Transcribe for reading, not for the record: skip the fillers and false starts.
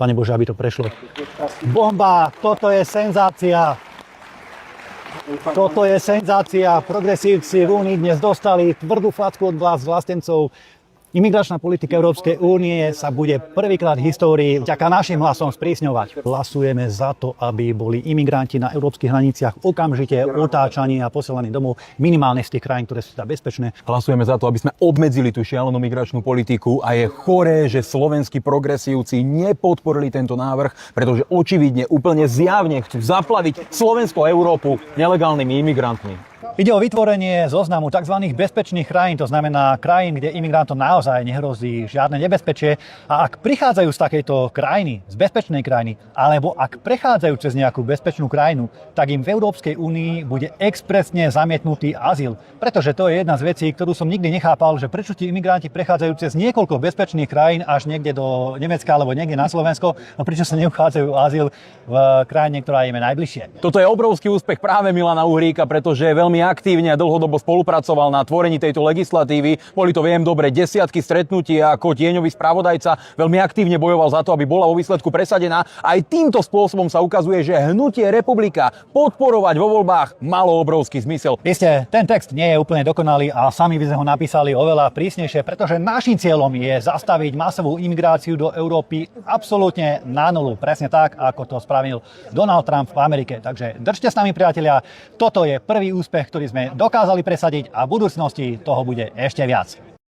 Pane Bože, aby to prešlo. Bomba! Toto je senzácia! Toto je senzácia. Progresívci v Únii dnes dostali tvrdú facku od vlastencov. Imigračná politika Európskej únie sa bude prvýkrát v histórii vďaka našim hlasom sprísňovať. Hlasujeme za to, aby boli imigranti na európskych hraniciach okamžite otáčaní a posielaní domov minimálne z tých krajín, ktoré sú teda bezpečné. Hlasujeme za to, aby sme obmedzili tú šialenú migračnú politiku a je choré, že slovenskí progresívci nepodporili tento návrh, pretože očividne úplne zjavne chcú zaplaviť Slovensko a Európu nelegálnymi imigrantmi. Ide o vytvorenie zoznamu tzv. Bezpečných krajín, to znamená krajín, kde imigrantom naozaj nehrozí žiadne nebezpečie. A ak prichádzajú z takejto krajiny, z bezpečnej krajiny, alebo ak prechádzajú cez nejakú bezpečnú krajinu, tak im v Európskej únii bude expresne zamietnutý azyl. Pretože to je jedna z vecí, ktorú som nikdy nechápal, že prečo tí imigranti prechádzajú cez niekoľko bezpečných krajín až niekde do Nemecka alebo niekde na Slovensko, no prečo sa neuchádzajú o azyl v krajine, ktorá im je najbližšie. Toto je obrovský úspech práve Milana Uhríka, pretože je veľmi aktívne a dlhodobo spolupracoval na tvorení tejto legislatívy. Boli to, viem dobre, desiatky stretnutí a ako tieňový spravodajca veľmi aktívne bojoval za to, aby bola vo výsledku presadená. Aj týmto spôsobom sa ukazuje, že hnutie Republika podporovať vo voľbách malo obrovský zmysel. Isté, ten text nie je úplne dokonalý a sami by sme ho napísali oveľa prísnejšie, pretože naším cieľom je zastaviť masovú imigráciu do Európy absolútne na nulu. Presne tak, ako to spravil Donald Trump v Amerike. Takže držte s nami, priatelia. Toto je prvý úspech, ktorý sme dokázali presadiť a v budúcnosti toho bude ešte viac.